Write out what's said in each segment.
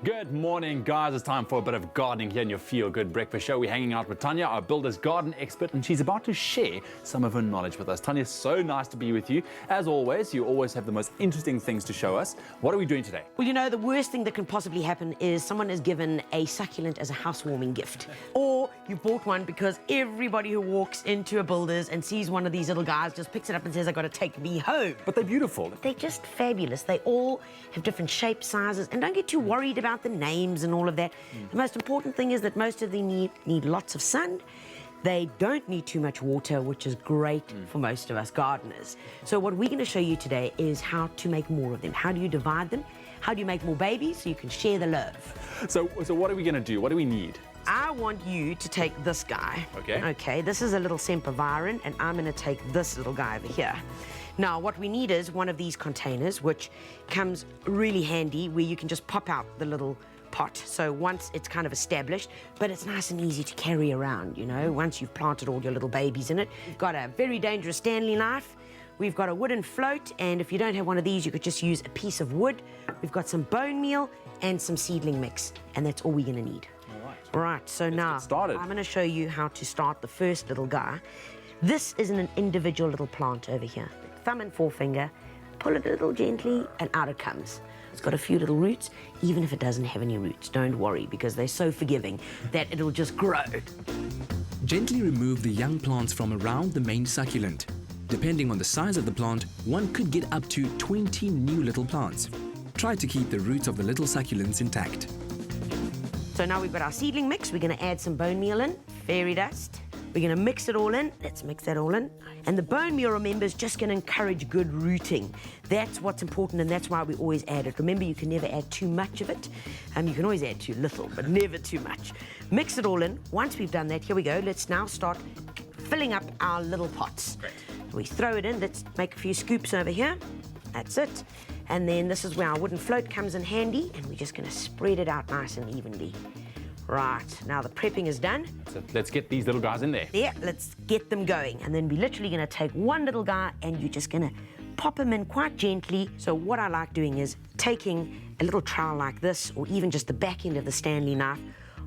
Good morning, guys. It's time for a bit of gardening here in your Feel Good Breakfast Show. We're hanging out with Tanya, our builder's garden expert, and she's about to share some of her knowledge with us. Tanya, it's so nice to be with you. As always, you always have the most interesting things to show us. What are we doing today? Well, you know, the worst thing that can possibly happen is someone is given a succulent as a housewarming gift. Or you bought one because everybody who walks into a builder's and sees one of these little guys just picks it up and says, "I've got to take me home." But they're beautiful. They're just fabulous. They all have different shapes, sizes, and don't get too worried about the names and all of that. The most important thing is that most of them need lots of sun. They don't need too much water, which is great for most of us gardeners. So what we're going to show you today is how to make more of them. How do you divide them? How do you make more babies so you can share the love? So what are we going to do? What do we need? I want you to take this guy. Okay. Okay, this is a little sempervirens, and I'm going to take this little guy over here. Now, what we need is one of these containers, which comes really handy, where you can just pop out the little pot. So once it's kind of established, but it's nice and easy to carry around, you know, once you've planted all your little babies in it. We've got a very dangerous Stanley knife. We've got a wooden float, and if you don't have one of these, you could just use a piece of wood. We've got some bone meal and some seedling mix, and that's all we're going to need. Right, so now I'm going to show you how to start the first little guy. This isn't an individual little plant over here. Thumb and forefinger, pull it a little gently, and out it comes. It's got a few little roots. Even if it doesn't have any roots, don't worry, because they're so forgiving that it'll just grow. Gently remove the young plants from around the main succulent. Depending on the size of the plant, one could get up to 20 new little plants. Try to keep the roots of the little succulents intact. So now we've got our seedling mix. We're going to add some bone meal in, fairy dust. We're going to mix it all in. Let's mix that all in. And the bone meal, remember, is just going to encourage good rooting. That's what's important, and that's why we always add it. Remember, you can never add too much of it. You can always add too little, but never too much. Mix it all in. Once we've done that, here we go. Let's now start filling up our little pots. Great. We throw it in. Let's make a few scoops over here. That's it. And then this is where our wooden float comes in handy, and we're just going to spread it out nice and evenly. Right, now the prepping is done. So let's get these little guys in there. Yeah, let's get them going. And then we're literally going to take one little guy, and you're just going to pop him in quite gently. So what I like doing is taking a little trowel like this, or even just the back end of the Stanley knife,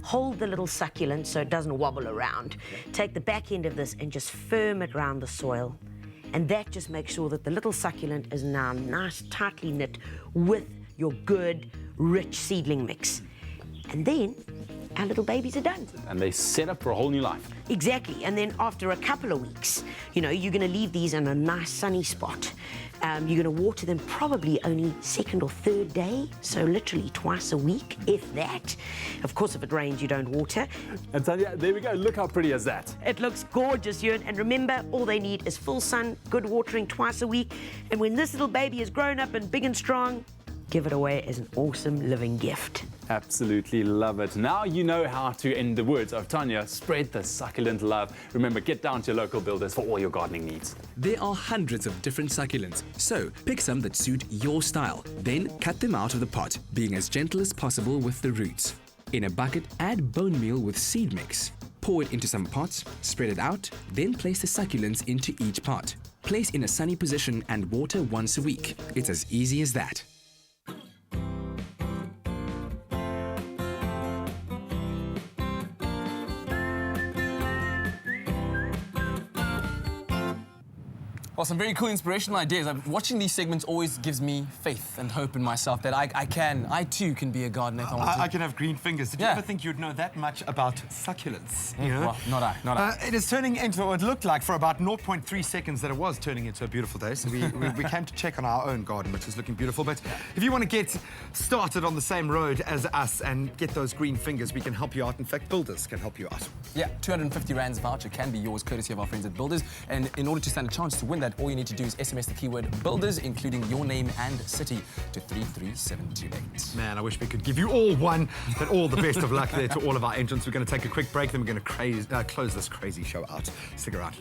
hold the little succulent so it doesn't wobble around. Take the back end of this and just firm it around the soil. And that just makes sure that the little succulent is now nice, tightly knit with your good, rich seedling mix. And then our little babies are done. And they set up for a whole new life. Exactly. And then after a couple of weeks, you know, you're going to leave these in a nice sunny spot. You're going to water them probably only second or third day, so literally twice a week, if that. Of course, if it rains, you don't water. And Tanya, there we go. Look how pretty is that. It looks gorgeous, Ewan. And remember, all they need is full sun, good watering twice a week. And when this little baby is grown up and big and strong, give it away as an awesome living gift. Absolutely love it. Now you know how to, in the words of Tanya, spread the succulent love. Remember, get down to your local builders for all your gardening needs. There are hundreds of different succulents, so pick some that suit your style. Then cut them out of the pot, being as gentle as possible with the roots. In a bucket, add bone meal with seed mix. Pour it into some pots, spread it out, then place the succulents into each pot. Place in a sunny position and water once a week. It's as easy as that. Well, some very cool inspirational ideas. Watching these segments always gives me faith and hope in myself that I too can be a gardener if I want to. I can have green fingers. Did you ever think you'd know that much about succulents? You know? Well, not I. It is turning into what it looked like for about 0.3 seconds that it was turning into a beautiful day. So we came to check on our own garden, which is looking beautiful. But if you want to get started on the same road as us and get those green fingers, we can help you out. In fact, builders can help you out. Yeah, 250 Rands voucher can be yours, courtesy of our friends at Builders. And in order to stand a chance to win that, all you need to do is SMS the keyword Builders, including your name and city, to 33728. Man, I wish we could give you all one, but all the best of luck there to all of our entrants. We're going to take a quick break, then we're going to close this crazy show out. Stick around.